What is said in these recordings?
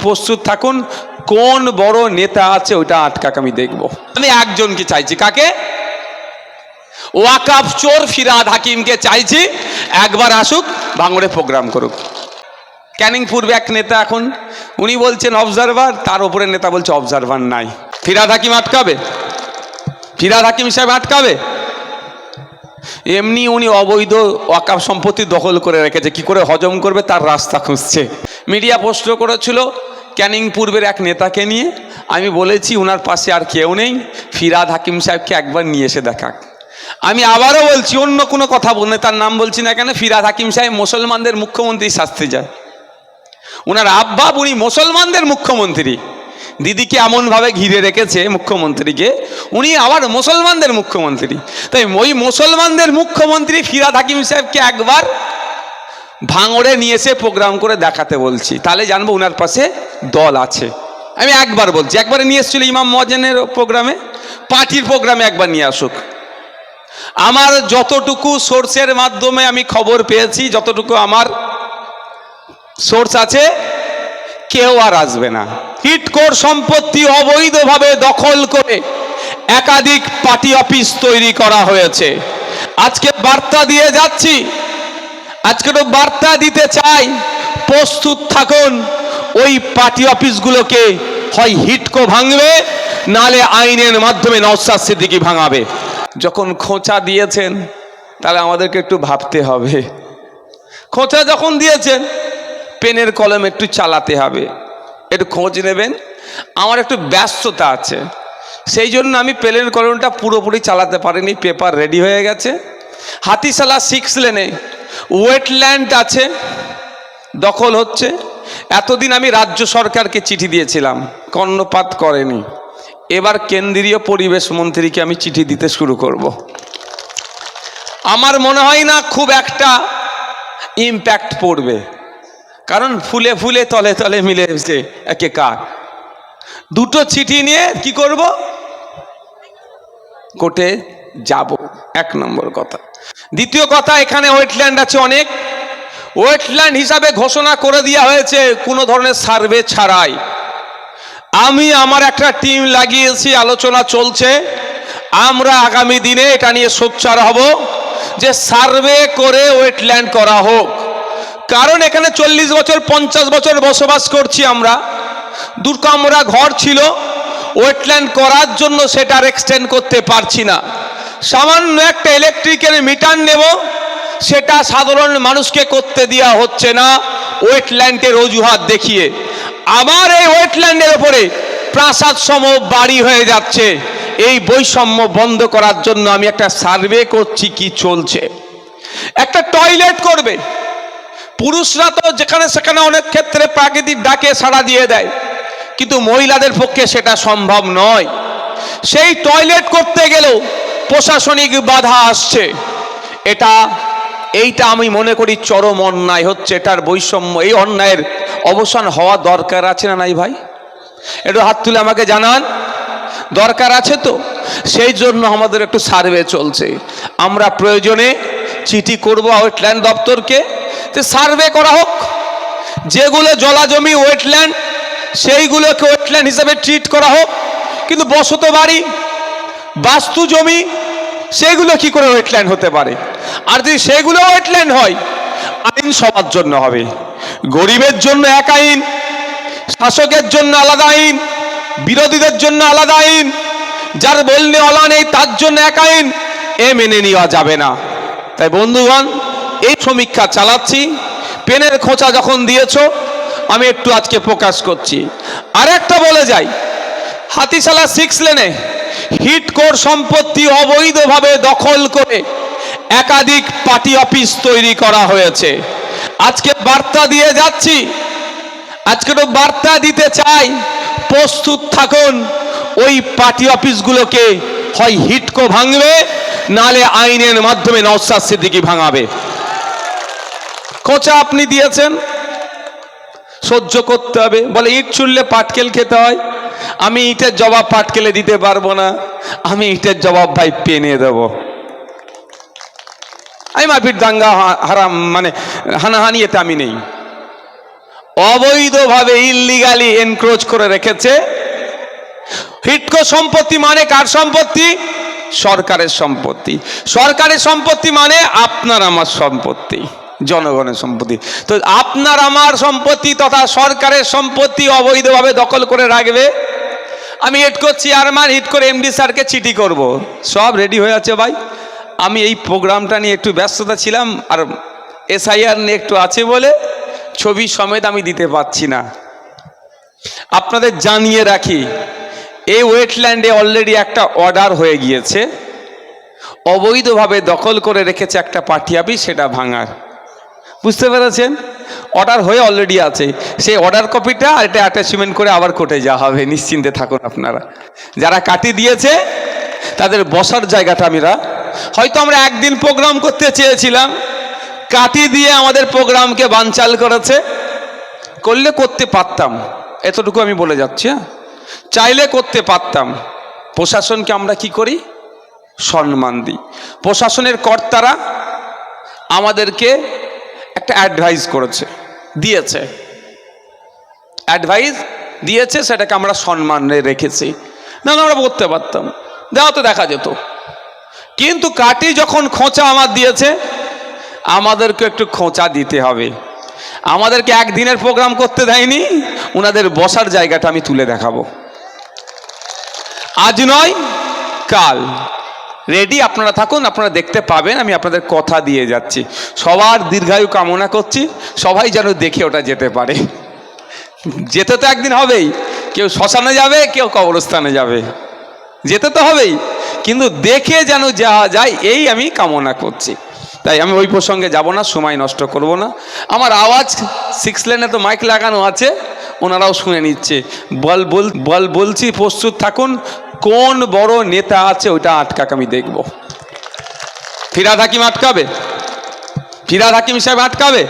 প্রস্তুত থাকুন, কোন বড় নেতা আছে ওইটা আটকাক আমি দেখব। আমি একজনকে চাইছি, কাকে? ওয়াকাফ চোর ফিরহাদ হাকিমকে চাইছি, একবার আসুক, ভাঙড়ে প্রোগ্রাম করুক। ক্যানিং পূর্বে এক নেতা এখন উনি বলছেন অবজারভার, তার উপরে নেতা বলছে অবজারভার নাই। ফিরহাদ হাকিম আটকাবে? ফিরহাদ হাকিম সাহেব আটকাবে? এমনি উনি অবৈধ ওয়াকাফ সম্পত্তি দখল করে রেখেছে, কি করে হজম করবে তার রাস্তা খুঁজছে। মিডিয়া প্রশ্ন করেছিল ক্যানিং পূর্বের এক নেতাকে নিয়ে, আমি বলেছি উনার পাশে আর কেউ নেই, ফিরহাদ হাকিম সাহেবকে একবার নিয়ে এসে দেখাক। আমি আবারও বলছি, অন্য কোনো কথা বলে তার নাম বলছি না কেন, ফিরহাদ হাকিম সাহেব মুসলমানদের মুখ্যমন্ত্রী শাস্তি যায়, ওনার আব্বা উনি মুসলমানদের মুখ্যমন্ত্রী, দিদিকে এমনভাবে ঘিরে রেখেছে মুখ্যমন্ত্রীকে, উনি আবার মুসলমানদের মুখ্যমন্ত্রী। তাই ওই মুসলমানদের মুখ্যমন্ত্রী ফিরহাদ হাকিম সাহেবকে একবার ভাঙড়ে নিয়ে এসে প্রোগ্রাম করে দেখাতে বলছি, তাহলে জানবো ওনার পাশে দল আছে। আমি একবার বলছি, একবারে নিয়ে এসেছিল ইমাম মহাজেনের প্রোগ্রামে, পার্টির প্রোগ্রামে একবার নিয়ে আসুক। আমার যতটুকু সোর্সের মাধ্যমে আমি খবর পেয়েছি, যতটুকু আমার সোর্স আছে, কেউ আর আসবে না। হিটকোর সম্পত্তি অবৈধভাবে দখল করে একাধিক পার্টি অফিস তৈরি করা হয়েছে। আজকে বার্তা দিয়ে যাচ্ছি, আজকে তো বার্তা দিতে চাই, প্রস্তুত থাকুন, ওই পার্টি অফিসগুলোকে হয় হিটকো ভাঙবে, নালে আইনের মাধ্যমে নওশাদ সিদ্দিকী ভাঙাবে। যখন খোঁচা দিয়েছেন তাহলে আমাদেরকে একটু ভাবতে হবে, খোঁচা যখন দিয়েছেন পেনের কলম একটু চালাতে হবে, একটু খোঁজ নেবেন। আমার একটু ব্যস্ততা আছে, সেই জন্য আমি পেনের কলমটা পুরোপুরি চালাতে পারিনি, পেপার রেডি হয়ে গেছে। হাতিশালা 6 লেনে ওয়েটল্যান্ড আছে, দখল হচ্ছে। এতদিন আমি রাজ্য সরকারকে চিঠি দিয়েছিলাম, কর্ণপাত করেনি। এবার কেন্দ্রীয় পরিবেশ মন্ত্রীকে আমি চিঠি দিতে শুরু করব। আমার মনে হয় না খুব একটা ইম্প্যাক্ট পড়বে, কারণ ফুলে ফুলে তলে তলে মিলে এসেছে একে কার। দুটো চিঠি নিয়ে কি করব? কোর্টে যাব, 1 নম্বর কথা। দ্বিতীয় কথা, এখানে ওয়েটল্যান্ড আছে অনেক, ওয়েটল্যান্ড হিসাবে ঘোষণা করে দেওয়া হয়েছে কোনো ধরনের সার্ভে ছাড়াই। আমি আমার একটা টিম লাগিয়েছি, আলোচনা চলছে, আমরা আগামী দিনে এটা নিয়ে সোচ্চার হব যে সার্ভে করে ওয়েটল্যান্ড করা হোক। কারণ এখানে 40 বছর 50 বছর বসবাস করছি আমরা, দুর্কামরা ঘর ছিল, ওয়েটল্যান্ড করার জন্য সেটা এক্সটেন্ড করতে পারছি না। সামান্য একটা ইলেকট্রিকের মিটার নেব, সেটা সাধারণ মানুষকে করতে দেওয়া হচ্ছে না, ওয়েটল্যান্ডের অজুহাত দেখিয়ে। আবার এই ওয়েটল্যান্ডের ওপরে প্রাসাদ সম বাড়ি হয়ে যাচ্ছে। এই বৈষম্য বন্ধ করার জন্য আমি একটা সার্ভে করছি কি চলছে। একটা টয়লেট করবে, পুরুষরা তো যেখানে সেখানে অনেক ক্ষেত্রে প্রাকৃতিক ডাকে সাড়া দিয়ে দেয়, কিন্তু মহিলাদের পক্ষে সেটা সম্ভব নয়। সেই টয়লেট করতে গেলেও প্রশাসনিক বাধা আসছে। এইটা আমি মনে করি চরম অন্যায় হচ্ছে, এটার বৈষম্য, এই অন্যায়ের অবসান হওয়া দরকার আছে না নাই ভাই? একটু হাত তুলে আমাকে জানান, দরকার আছে তো? সেই জন্য আমাদের একটু সার্ভে চলছে। আমরা প্রয়োজনে চিঠি করব ওয়েটল্যান্ড দপ্তরকে, যে সার্ভে করা হোক, যেগুলো জলাজমি ওয়েটল্যান্ড সেইগুলোকে ওয়েটল্যান্ড হিসাবে ট্রিট করা হোক, কিন্তু বসত বাড়ি বাস্তু জমি সেগুলো কি করে ওয়েটল্যান্ড হতে পারে? আর যদি সেগুলো ওয়েটল্যান্ড হয়, আইন সবার জন্য হবে, গরিবের জন্য এক আইন, শাসকের জন্য আলাদা আইন, বিরোধীদের জন্য আলাদা আইন, যার বললে অলা নেই তার জন্য এক আইন, এ মেনে নেওয়া যাবে না। তাই বন্ধুগণ, এই সমীক্ষা চালাচ্ছি। পেনের খোঁচা যখন দিয়েছ, আমি একটু আজকে প্রকাশ করছি। আর একটা বলে যাই, হাতিশালা 6 লেনে হিটকোর সম্পত্তি অবৈধভাবে দখল করে একাধিক পার্টি অফিস তৈরি করা হয়েছে। আজকে বার্তা দিয়ে যাচ্ছি, আজকে তো বার্তা দিতে চাই, প্রস্তুত থাকুন, ওই পার্টি অফিসগুলোকে হয় হিটকো ভাঙবে, নালে আইনের মাধ্যমে নওশাদ সিদ্দিকী ভাঙাবে। খোঁচা আপনি দিয়েছেন, সহ্য করতে হবে। বলে ইট ছুড়লে পাটকেল খেতে হয়, আমি ইটের জবাব পাটকেলে দিতে পারবো না, আমি ইটের জবাব ভাই পেনে দেব। আমি মারপিট দাঙ্গা হারাম মানে হানাহানি এতে আমি নেই। অবৈধভাবে ইললিগালি এনক্রোচ করে রেখেছে। হিডকো সম্পত্তি মানে কার সম্পত্তি? সরকারের সম্পত্তি। সরকারের সম্পত্তি মানে আপনার আমার সম্পত্তি, জনগণের সম্পত্তি। তো আপনার আমার সম্পত্তি তথা সরকারের সম্পত্তি অবৈধভাবে দখল করে রাখবে। আমি হিডকো চেয়ারম্যান, হিডকোর এমডি স্যারকে চিঠি করব, সব রেডি হয়ে আছে ভাই। আমি এই প্রোগ্রামটা নিয়ে একটু ব্যস্ততা ছিলাম, আর এসআইআর নিয়ে একটু আছে বলে ছবি সমেত আমি দিতে পারছি না। আপনাদের জানিয়ে রাখি, এই ওয়েটল্যান্ডে অলরেডি একটা অর্ডার হয়ে গিয়েছে। অবৈধভাবে দখল করে রেখেছে একটা পার্টি অফিস, সেটা ভাঙার। বুঝতে পেরেছেন? অর্ডার হয়ে অলরেডি আছে। সেই অর্ডার কপিটা আর এটা অ্যাটাচমেন্ট করে আবার কোর্টে যাওয়া হবে, নিশ্চিন্তে থাকুন আপনারা। যারা কাটি দিয়েছে তাদের বসার জায়গাটা হয়তো আমরা একদিন প্রোগ্রাম করতে চেয়েছিলাম, কাটি দিয়ে আমাদের প্রোগ্রামকে বানচাল করেছে। করলে করতে পারতাম, এতটুকু আমি বলে যাচ্ছি। চাইলে করতে পারতাম। প্রশাসনকে আমরা কি করি? সম্মান দিই। প্রশাসনের কর্তারা আমাদেরকে একটা অ্যাডভাইস দিয়েছে, সেটাকে আমরা সম্মানে রেখেছি। না আমরা করতে পারতাম, দেওয়া তো দেখা যেত। কিন্তু কাটি যখন খোঁচা আমার দিয়েছে, আমাদেরকে একটু খোঁচা দিতে হবে। আমাদেরকে একদিনের প্রোগ্রাম করতে দেয়নি, ওনাদের বসার জায়গাটা আমি তুলে দেখাবো। আজ নয় কাল রেডি, আপনারা থাকুন, আপনারা দেখতে পাবেন। আমি আপনাদের কথা দিয়ে যাচ্ছি, সবার দীর্ঘায়ু কামনা করছি। সবাই যেন দেখে ওটা যেতে পারে। যেতে তো একদিন হবেই, কেউ শ্মশানে যাবে, কেউ কবরস্থানে যাবে, যেতে তো হবেই, কিন্তু দেখে যেন যাওয়া যায় এই আমি কামনা করছি। তাই আমি ওই প্রসঙ্গে যাব না, সময় নষ্ট করব না। আমার আওয়াজ 6 লেনে তো মাইক লাগানো আছে, ওনারাও শুনে নিচ্ছে। বলছি, প্রস্তুত থাকুন। কোন বড় নেতা আছে ওইটা আটকাকে আমি দেখব। ফিরহাদ হাকিম আটকাবে? ফিরহাদ হাকিম সাহেব আটকাবে?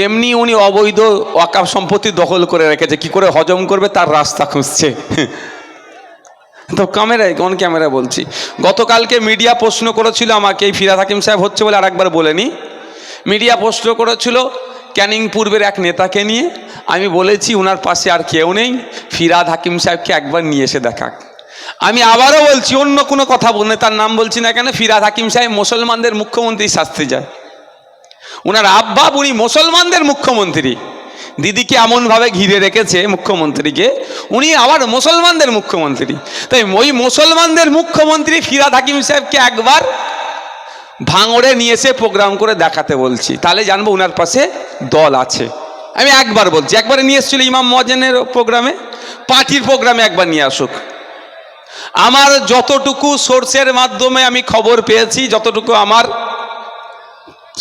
এমনি উনি অবৈধ ওয়াকফ সম্পত্তি দখল করে রেখেছে, কি করে হজম করবে তার রাস্তা খুঁজছে। তো ক্যামেরায়, কোন ক্যামেরা বলছি, গতকালকে মিডিয়া প্রশ্ন করেছিল আমাকে, এই ফিরহাদ হাকিম সাহেব হচ্ছে বলে আরেকবার বলেনি। মিডিয়া প্রশ্ন করেছিল ক্যানিং পূর্বের এক নেতাকে নিয়ে। আমি বলেছি ওনার পাশে আর কেউ নেই, ফিরহাদ হাকিম সাহেবকে একবার নিয়ে এসে দেখাক। আমি আবারও বলছি, অন্য কোনো কথা বলে তার নাম বলছি না কেন, ফিরহাদ হাকিম সাহেব মুসলমানদের মুখ্যমন্ত্রী শাস্তি যায়। ওনার আব্বা উনি মুসলমানদের মুখ্যমন্ত্রী, দিদিকে এমনভাবে ঘিরে রেখেছে মুখ্যমন্ত্রীকে, উনি আবার মুসলমানদের মুখ্যমন্ত্রী। তাই ওই মুসলমানদের মুখ্যমন্ত্রী ফিরহাদ হাকিম সাহেবকে একবার ভাঙড়ে নিয়ে এসে প্রোগ্রাম করে দেখাতে বলছি, তাহলে জানবো ওনার পাশে দল আছে। আমি একবার বলছি, একবারে নিয়ে এসেছিল ইমাম মুয়াজ্জিনের প্রোগ্রামে, পার্টির প্রোগ্রামে একবার নিয়ে আসুক। আমার যতটুকু সোর্সের মাধ্যমে আমি খবর পেয়েছি, যতটুকু আমার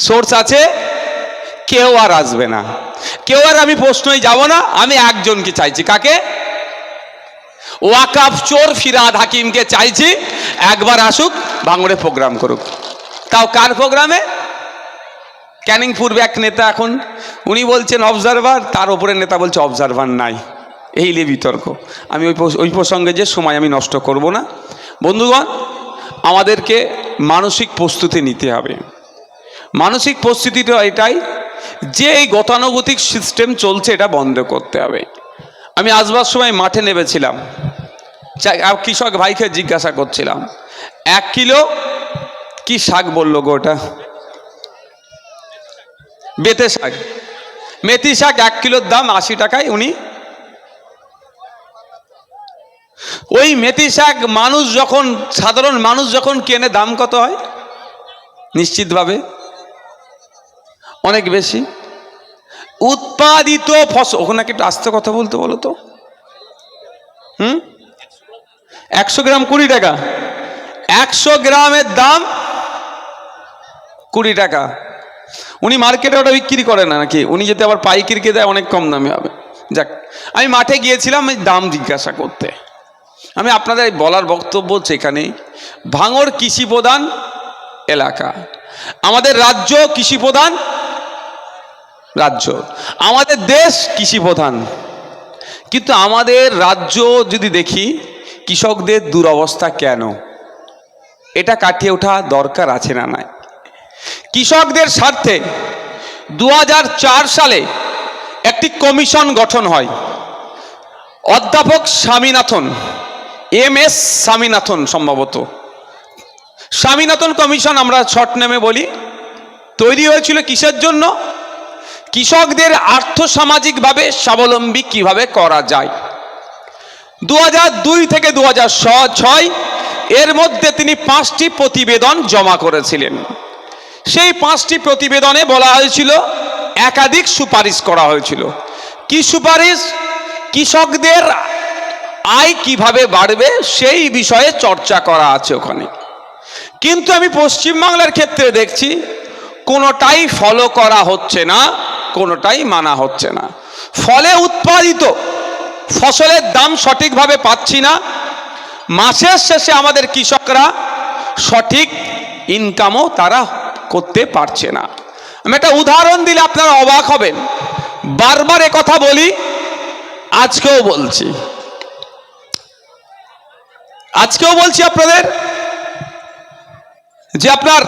সোর্স আছে, কেউ আর আসবে না, কেউ আর আমি প্রশ্নই যাব না। আমি একজনকে চাইছি, কাকে? ওয়াকফ চোর ফিরহাদ হাকিমকে চাইছি, একবার আসুক, ভাঙড়ে প্রোগ্রাম করুক। তাও কার প্রোগ্রামে? ক্যানিং পূর্বে এক নেতা, এখন উনি বলছেন অবজারভার, তার ওপরের নেতা বলছে অবজারভার নাই, এই নিয়ে বিতর্ক। আমি ওই প্রসঙ্গে যে সময় আমি নষ্ট করব না। বন্ধুগণ, আমাদেরকে মানসিক প্রস্তুতি নিতে হবে। মানসিক প্রস্তুতিটা এটাই যে এই গতানুগতিক সিস্টেম চলছে, এটা বন্ধ করতে হবে। আমি আসবার সময় মাঠে নেমেছিলাম, কৃষক ভাইকে জিজ্ঞাসা করছিলাম 1 কিলো কি শাক বললো গো, ওটা বেতে শাক, মেথি শাক 1 কিলোর দাম 80 টাকায়। উনি ওই মেথি শাক মানুষ যখন, সাধারণ মানুষ যখন কেনে, দাম কত হয়? নিশ্চিতভাবে অনেক বেশি। উৎপাদিত ফসল, ওখানে একটু আস্তে কথা বলতে বলো তো। 100 গ্রাম 20 টাকা, 100 গ্রামের দাম 20 টাকা। উনি মার্কেটে ওটা বিক্রি করে না নাকি? উনি যদি আবার পাইকারিকে দেয় অনেক কম দামে হবে। যাক, আমি মাঠে গিয়েছিলাম দাম জিজ্ঞাসা করতে। আমি আপনাদের বলার বক্তব্য হচ্ছে, এখানে ভাঙড় কৃষি প্রধান এলাকা, আমাদের রাজ্য কৃষি প্রধান রাজ্য, আমাদের দেশ কৃষি প্রধান। কিন্তু আমাদের রাজ্য যদি দেখি, কৃষকদের দুরবস্থা কেন, এটা কাটিয়ে ওঠা দরকার আছে না নাই? কৃষকদের স্বার্থে 2004 সালে একটি কমিশন গঠন হয়। অধ্যাপক স্বামীনাথন, MS স্বামীনাথন সম্ভবত, স্বামীনাথন কমিশন আমরা শর্ট নেমে বলি, তৈরি হয়েছিল কিসের জন্য? কৃষকদের আর্থসামাজিকভাবে স্বাবলম্বী কিভাবে করা যায়। 2002 থেকে 2006 এর মধ্যে তিনি 5টি প্রতিবেদন জমা করেছিলেন। সেই 5টি প্রতিবেদনে বলা হয়েছিল, একাধিক সুপারিশ করা হয়েছিল। কি সুপারিশ? কৃষকদের আয় কিভাবে বাড়বে সেই বিষয়ে চর্চা করা আছে ওখানে। কিন্তু আমি পশ্চিমবাংলার ক্ষেত্রে দেখছি কোনোটাই ফলো করা হচ্ছে না, কোনোটাই মানা হচ্ছে না। ফলে উৎপাদিত ফসলের দাম সঠিকভাবে পাচ্ছি না, মাসের শেষে আমাদের কৃষকরা সঠিক ইনকামও তারা করতে পারছে না। আমি একটা উদাহরণ দিলে আপনারা অবাক হবেন, বারবার এ কথা বলি, আজকেও বলছি আপনাদের, যে আপনার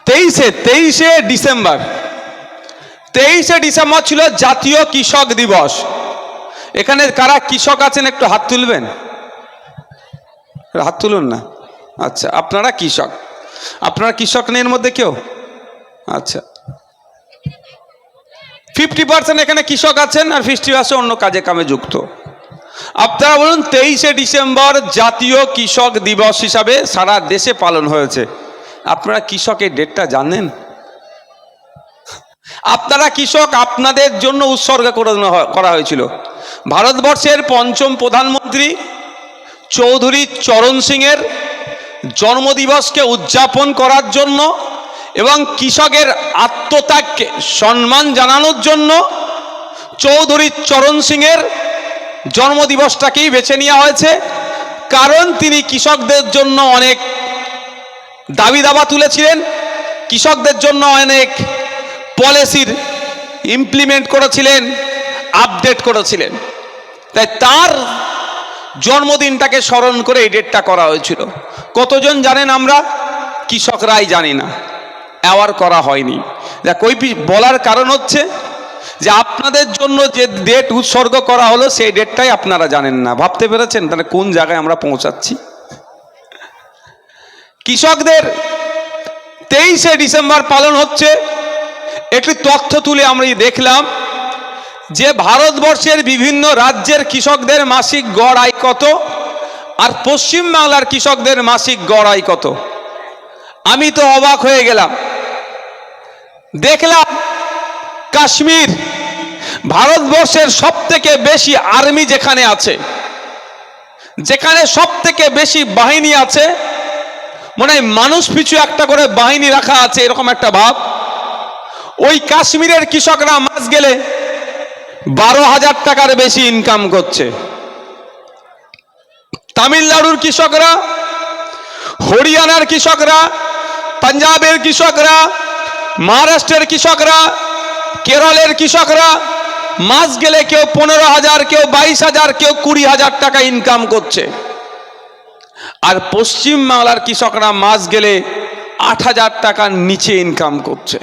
23শে ডিসেম্বর ছিল জাতীয় কৃষক দিবস। এখানে কারা কৃষক আছেন একটু হাত তুলবেন, হাত তুলুন না। আচ্ছা, আপনারা কৃষক, আপনারা কৃষক নেই এর মধ্যে কেউ? আচ্ছা, 50% এখানে কৃষক আছেন আর 50% অন্য কাজে কামে যুক্ত। আপনারা বলুন, 23শে ডিসেম্বর জাতীয় কৃষক দিবস হিসাবে সারা দেশে পালন হয়েছে, আপনারা কৃষকের ডেটটা জানেন? আপনারা কৃষক, আপনাদের জন্য উৎসর্গ করা হয়েছিল। ভারতবর্ষের 5ম প্রধানমন্ত্রী চৌধুরী চরণ সিংয়ের জন্মদিবসকে উদযাপন করার জন্য এবং কৃষকের আত্মত্যাগকে সম্মান জানানোর জন্য চৌধুরী চরণ সিংয়ের জন্মদিবসটাকেই বেছে নেওয়া হয়েছে। কারণ তিনি কৃষকদের জন্য অনেক দাবি দাবা তুলেছিলেন, কৃষকদের জন্য অনেক পলিসির ইমপ্লিমেন্ট করেছিলেন, আপডেট করেছিলেন। তাই তার জন্মদিনটাকে স্মরণ করে এই ডেটটা করা হয়েছিল। কতজন জানেন? আমরা কৃষকরাই জানি না, অ্যাওয়ার করা হয়নি। দেখ, ওই বলার কারণ হচ্ছে যে আপনাদের জন্য যে ডেট উৎসর্গ করা হলো সেই ডেটটাই আপনারা জানেন না। ভাবতে পেরেছেন তাহলে কোন জায়গায় আমরা পৌঁছাচ্ছি? কৃষকদের 23শে ডিসেম্বর পালন হচ্ছে, একটি তথ্য তুলে আমরা দেখলাম যে ভারতবর্ষের বিভিন্ন রাজ্যের কৃষকদের মাসিক গড় আয় কত আর পশ্চিমবাংলার কৃষকদের মাসিক গড় আয় কত। আমি তো অবাক হয়ে গেলাম, দেখলাম কাশ্মীর, ভারতবর্ষের সবথেকে বেশি আর্মি যেখানে আছে, যেখানে সবথেকে বেশি বাহিনী আছে, মনে হয় মানুষ পিছু একটা করে বাহিনী রাখা আছে এরকম একটা ভাব। ওই কাশ্মীরের কৃষকরা মাস গেলে 12,000 টাকার বেশি ইনকাম করছে। তামিলনাড়ুর কৃষকরা, হরিয়ানার কৃষকরা, পাঞ্জাবের কৃষকরা, মহারাষ্ট্রের কৃষকরা, কেরলের কৃষকরা মাস গেলে কেউ 15,000, কেউ 22,000, কেউ 20,000 টাকা ইনকাম করছে। আর পশ্চিমবাংলার কৃষকরা মাস গেলে 8,000 টাকার নিচে ইনকাম করছে।